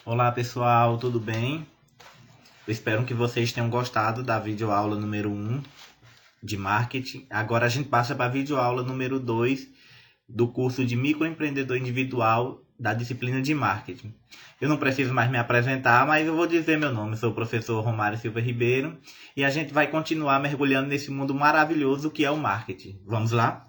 Olá pessoal, tudo bem? Eu espero que vocês tenham gostado da videoaula número 1 de marketing. Agora a gente passa para a videoaula número 2 do curso de microempreendedor individual da disciplina de marketing. Eu não preciso mais me apresentar, mas eu vou dizer meu nome. Eu sou o professor Romário Silva Ribeiro e a gente vai continuar mergulhando nesse mundo maravilhoso que é o marketing. Vamos lá?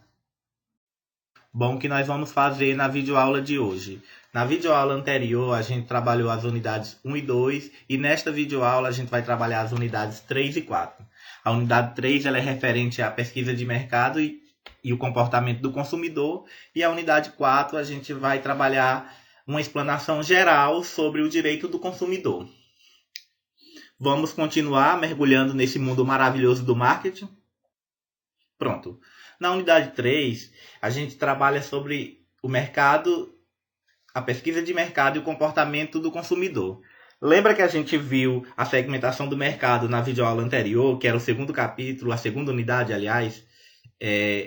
Bom, o que nós vamos fazer na videoaula de hoje? Na videoaula anterior, a gente trabalhou as unidades 1 e 2 e nesta videoaula a gente vai trabalhar as unidades 3 e 4. A unidade 3 ela é referente à pesquisa de mercado e o comportamento do consumidor, e a unidade 4 a gente vai trabalhar uma explanação geral sobre o direito do consumidor. Vamos continuar mergulhando nesse mundo maravilhoso do marketing? Pronto. Na unidade 3, a gente trabalha sobre o mercado, a pesquisa de mercado e o comportamento do consumidor. Lembra que a gente viu a segmentação do mercado na videoaula anterior, que era o segundo capítulo, a segunda unidade, aliás?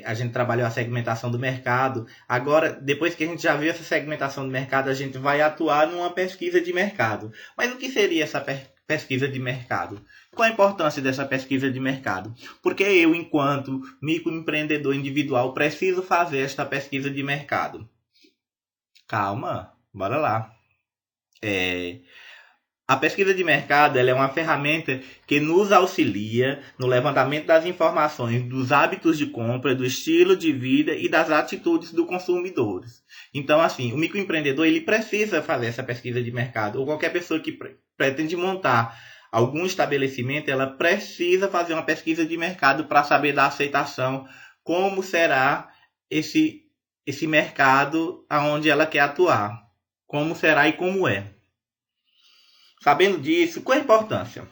A gente trabalhou a segmentação do mercado. Agora, depois que a gente já viu essa segmentação do mercado, a gente vai atuar numa pesquisa de mercado. Mas o que seria essa pesquisa de mercado? Qual a importância dessa pesquisa de mercado? Porque eu, enquanto microempreendedor individual, preciso fazer esta pesquisa de mercado. Calma, bora lá. A pesquisa de mercado ela é uma ferramenta que nos auxilia no levantamento das informações dos hábitos de compra, do estilo de vida e das atitudes dos consumidores. Então, assim, o microempreendedor ele precisa fazer essa pesquisa de mercado, ou qualquer pessoa que pretende montar algum estabelecimento, ela precisa fazer uma pesquisa de mercado para saber da aceitação, como será esse mercado aonde ela quer atuar, como será e como é. Sabendo disso, qual é a importância?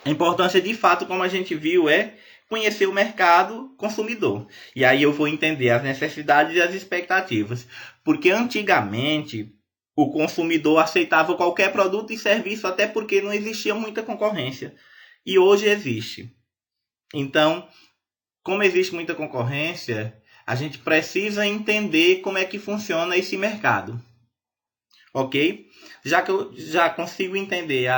A importância, de fato, como a gente viu, é conhecer o mercado consumidor. E aí eu vou entender as necessidades e as expectativas. Porque antigamente o consumidor aceitava qualquer produto e serviço, até porque não existia muita concorrência. E hoje existe. Então, como existe muita concorrência, a gente precisa entender como é que funciona esse mercado. Ok? Já que eu já consigo entender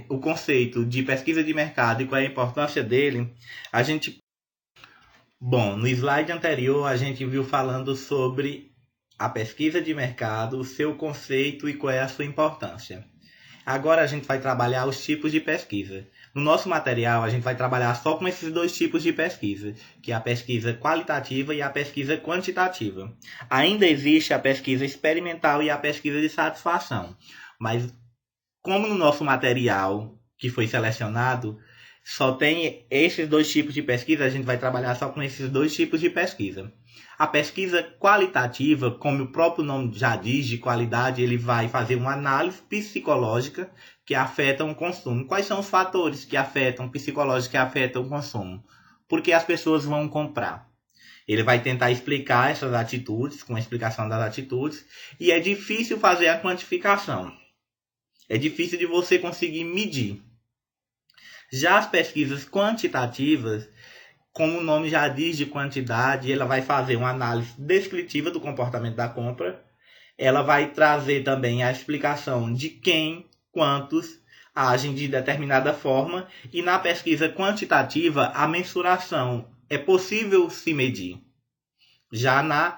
o conceito de pesquisa de mercado e qual é a importância dele, a gente... Bom, no slide anterior a gente viu falando sobre a pesquisa de mercado, o seu conceito e qual é a sua importância. Agora a gente vai trabalhar os tipos de pesquisa. No nosso material, a gente vai trabalhar só com esses dois tipos de pesquisa, que é a pesquisa qualitativa e a pesquisa quantitativa. Ainda existe a pesquisa experimental e a pesquisa de satisfação, mas como no nosso material que foi selecionado só tem esses dois tipos de pesquisa, a gente vai trabalhar só com esses dois tipos de pesquisa. A pesquisa qualitativa, como o próprio nome já diz, de qualidade, ele vai fazer uma análise psicológica que afetam o consumo. Quais são os fatores que afetam, psicológicos que afetam o consumo? Por que as pessoas vão comprar? Ele vai tentar explicar essas atitudes, com a explicação das atitudes, e é difícil fazer a quantificação. É difícil de você conseguir medir. Já as pesquisas quantitativas, como o nome já diz de quantidade, ela vai fazer uma análise descritiva do comportamento da compra. Ela vai trazer também a explicação de quem, quantos agem de determinada forma. E na pesquisa quantitativa, a mensuração é possível se medir. Já na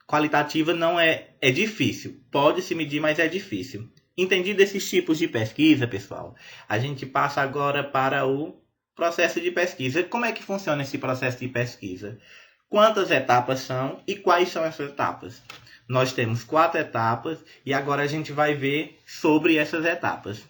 qualitativa não é difícil. Pode se medir, mas é difícil. Entendido esses tipos de pesquisa, pessoal, a gente passa agora para o processo de pesquisa. Como é que funciona esse processo de pesquisa? Quantas etapas são e quais são essas etapas? Nós temos 4 etapas e agora a gente vai ver sobre essas etapas.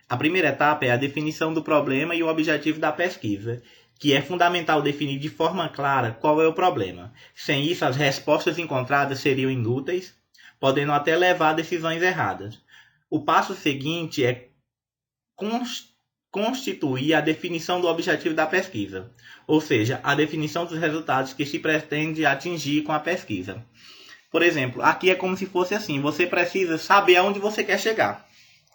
A primeira etapa é a definição do problema e o objetivo da pesquisa, que é fundamental definir de forma clara qual é o problema. Sem isso, as respostas encontradas seriam inúteis, podendo até levar a decisões erradas. O passo seguinte é constituir a definição do objetivo da pesquisa, ou seja, a definição dos resultados que se pretende atingir com a pesquisa. Por exemplo, aqui é como se fosse assim, você precisa saber aonde você quer chegar.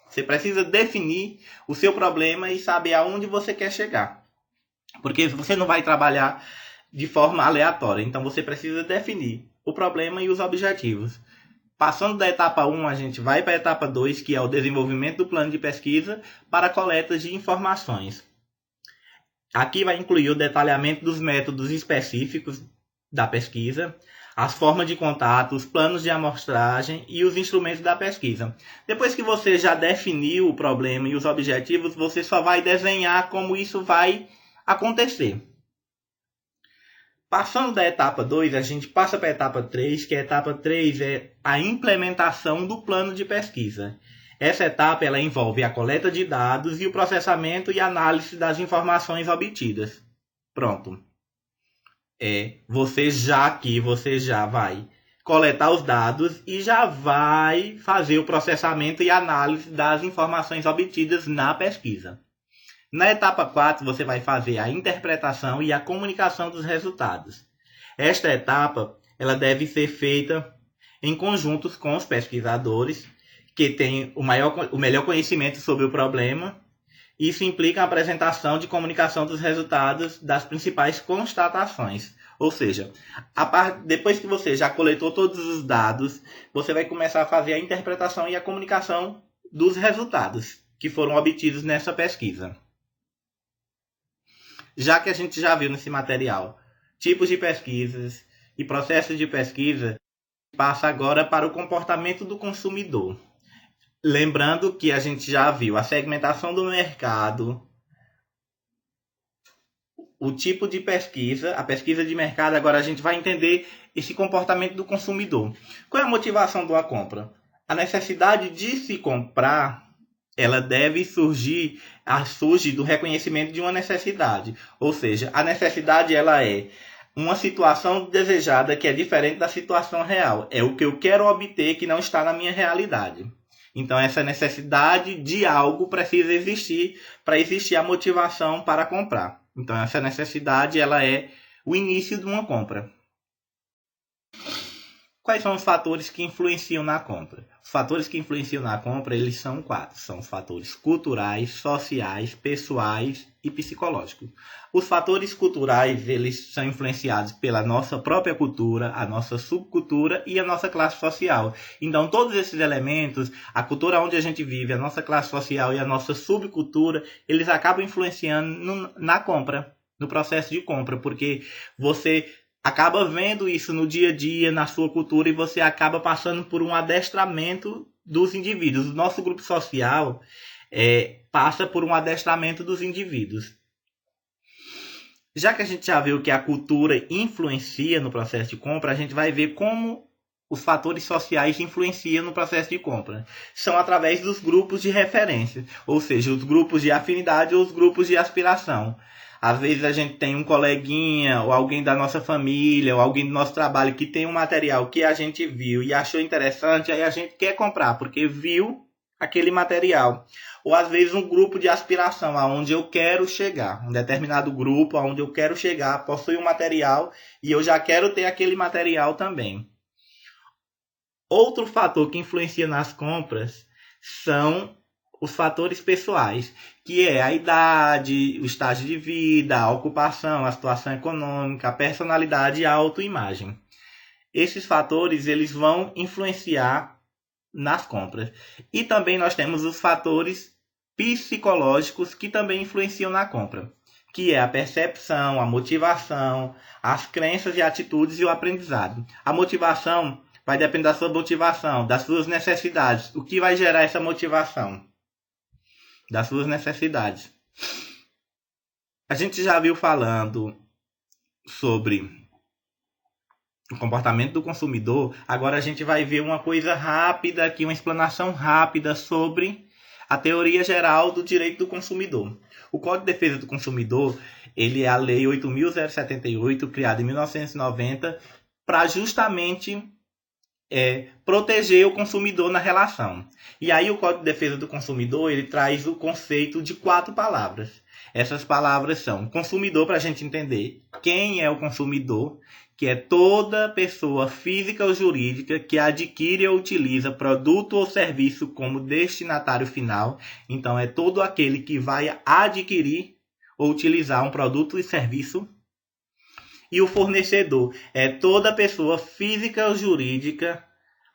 Você precisa definir o seu problema e saber aonde você quer chegar. Porque você não vai trabalhar de forma aleatória, então você precisa definir o problema e os objetivos. Passando da etapa 1, a gente vai para a etapa 2, que é o desenvolvimento do plano de pesquisa para a coleta de informações. Aqui vai incluir o detalhamento dos métodos específicos da pesquisa, as formas de contato, os planos de amostragem e os instrumentos da pesquisa. Depois que você já definiu o problema e os objetivos, você só vai desenhar como isso vai acontecer. Passando da etapa 2, a gente passa para a etapa 3, que a etapa 3 é a implementação do plano de pesquisa. Essa etapa ela envolve a coleta de dados e o processamento e análise das informações obtidas. Pronto. Você já vai coletar os dados e já vai fazer o processamento e análise das informações obtidas na pesquisa. Na etapa 4, você vai fazer a interpretação e a comunicação dos resultados. Esta etapa ela deve ser feita em conjuntos com os pesquisadores que têm o melhor conhecimento sobre o problema. Isso implica a apresentação de comunicação dos resultados das principais constatações. Ou seja, depois que você já coletou todos os dados, você vai começar a fazer a interpretação e a comunicação dos resultados que foram obtidos nessa pesquisa. Já que a gente já viu nesse material tipos de pesquisas e processos de pesquisa, passa agora para o comportamento do consumidor. Lembrando que a gente já viu a segmentação do mercado, o tipo de pesquisa, a pesquisa de mercado, agora a gente vai entender esse comportamento do consumidor. Qual é a motivação de uma compra? A necessidade de se comprar, ela deve surge do reconhecimento de uma necessidade. Ou seja, a necessidade ela é uma situação desejada que é diferente da situação real. É o que eu quero obter que não está na minha realidade. Então, essa necessidade de algo precisa existir para existir a motivação para comprar. Então, essa necessidade ela é o início de uma compra. Quais são os fatores que influenciam na compra? Os fatores que influenciam na compra, eles são 4. São os fatores culturais, sociais, pessoais e psicológicos. Os fatores culturais, eles são influenciados pela nossa própria cultura, a nossa subcultura e a nossa classe social. Então, todos esses elementos, a cultura onde a gente vive, a nossa classe social e a nossa subcultura, eles acabam influenciando na compra, no processo de compra, porque você acaba vendo isso no dia a dia, na sua cultura, e você acaba passando por um adestramento dos indivíduos. O nosso grupo social passa por um adestramento dos indivíduos. Já que a gente já viu que a cultura influencia no processo de compra, a gente vai ver como os fatores sociais influenciam no processo de compra. São através dos grupos de referência, ou seja, os grupos de afinidade ou os grupos de aspiração. Às vezes a gente tem um coleguinha, ou alguém da nossa família, ou alguém do nosso trabalho que tem um material que a gente viu e achou interessante, aí a gente quer comprar, porque viu aquele material. Ou às vezes um grupo de aspiração, aonde eu quero chegar. Um determinado grupo, aonde eu quero chegar, possui um material e eu já quero ter aquele material também. Outro fator que influencia nas compras são os fatores pessoais, que é a idade, o estágio de vida, a ocupação, a situação econômica, a personalidade e a autoimagem. Esses fatores eles vão influenciar nas compras. E também nós temos os fatores psicológicos que também influenciam na compra, que é a percepção, a motivação, as crenças e atitudes e o aprendizado. A motivação vai depender da sua motivação, das suas necessidades. O que vai gerar essa motivação? Das suas necessidades. A gente já viu falando sobre o comportamento do consumidor. Agora a gente vai ver uma coisa rápida aqui, uma explanação rápida sobre a teoria geral do direito do consumidor. O Código de Defesa do Consumidor, ele é a Lei 8.078, criada em 1990, para justamente proteger o consumidor na relação. E aí o Código de Defesa do Consumidor, ele traz o conceito de 4 palavras. Essas palavras são consumidor, para a gente entender quem é o consumidor, que é toda pessoa física ou jurídica que adquire ou utiliza produto ou serviço como destinatário final. Então, é todo aquele que vai adquirir ou utilizar um produto e serviço. E o fornecedor é toda pessoa física ou jurídica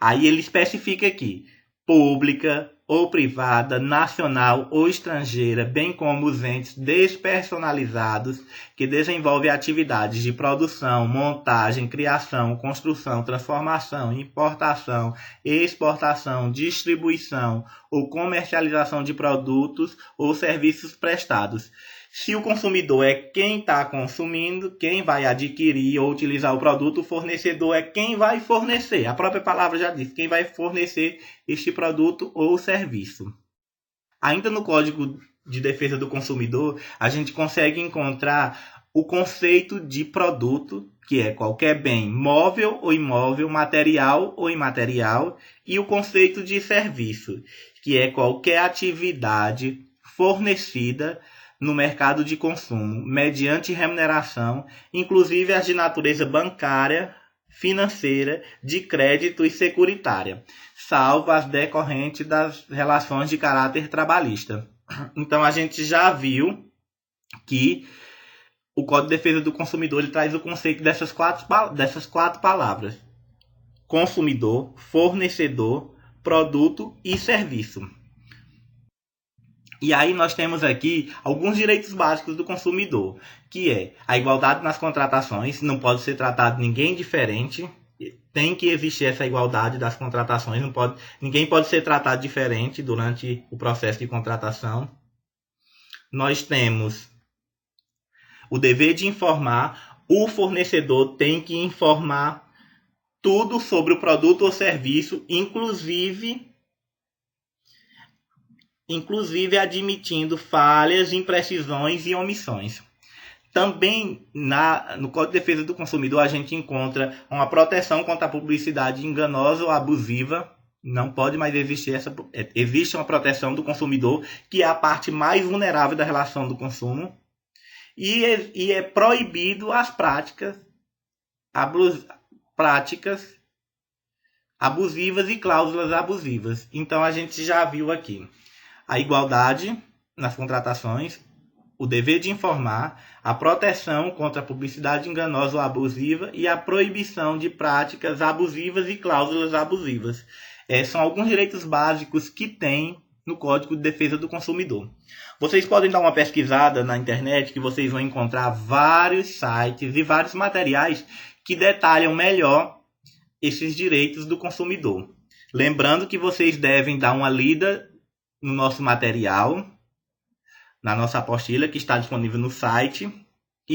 Aí ele especifica aqui: pública ou privada, nacional ou estrangeira, bem como os entes despersonalizados que desenvolvem atividades de produção, montagem, criação, construção, transformação, importação, exportação, distribuição ou comercialização de produtos ou serviços prestados. Se o consumidor é quem está consumindo, quem vai adquirir ou utilizar o produto, o fornecedor é quem vai fornecer. A própria palavra já diz, quem vai fornecer este produto ou serviço. Ainda no Código de Defesa do Consumidor, a gente consegue encontrar o conceito de produto, que é qualquer bem móvel ou imóvel, material ou imaterial, e o conceito de serviço, que é qualquer atividade fornecida no mercado de consumo, mediante remuneração, inclusive as de natureza bancária, financeira, de crédito e securitária, salvo as decorrentes das relações de caráter trabalhista. Então a gente já viu que o Código de Defesa do Consumidor ele traz o conceito dessas quatro palavras: consumidor, fornecedor, produto e serviço. E aí nós temos aqui alguns direitos básicos do consumidor, que é a igualdade nas contratações, não pode ser tratado ninguém diferente, tem que existir essa igualdade das contratações, ninguém pode ser tratado diferente durante o processo de contratação. Nós temos o dever de informar, o fornecedor tem que informar tudo sobre o produto ou serviço, inclusive admitindo falhas, imprecisões e omissões. Também no Código de Defesa do Consumidor a gente encontra uma proteção contra a publicidade enganosa ou abusiva. Não pode mais existir existe uma proteção do consumidor, que é a parte mais vulnerável da relação do consumo. E é proibido as práticas abusivas e cláusulas abusivas. Então a gente já viu aqui a igualdade nas contratações, o dever de informar, a proteção contra a publicidade enganosa ou abusiva e a proibição de práticas abusivas e cláusulas abusivas. São alguns direitos básicos que tem no Código de Defesa do Consumidor. Vocês podem dar uma pesquisada na internet que vocês vão encontrar vários sites e vários materiais que detalham melhor esses direitos do consumidor. Lembrando que vocês devem dar uma lida no nosso material, na nossa apostila que está disponível no site, e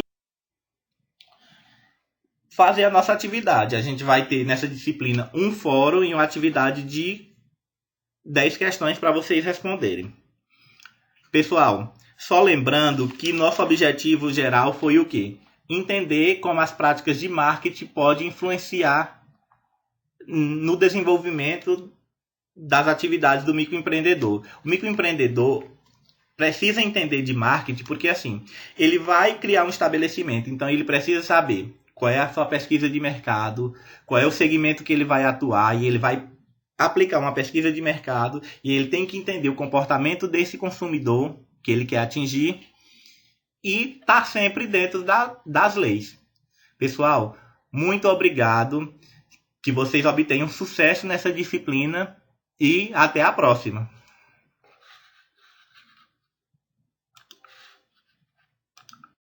fazer a nossa atividade. A gente vai ter nessa disciplina um fórum e uma atividade de 10 questões para vocês responderem. Pessoal, só lembrando que nosso objetivo geral foi o quê? Entender como as práticas de marketing podem influenciar no desenvolvimento das atividades do microempreendedor. O microempreendedor precisa entender de marketing porque assim, ele vai criar um estabelecimento, então ele precisa saber qual é a sua pesquisa de mercado, qual é o segmento que ele vai atuar, e ele vai aplicar uma pesquisa de mercado e ele tem que entender o comportamento desse consumidor que ele quer atingir e estar sempre dentro das leis. Pessoal, muito obrigado, que vocês obtenham sucesso nessa disciplina e até a próxima.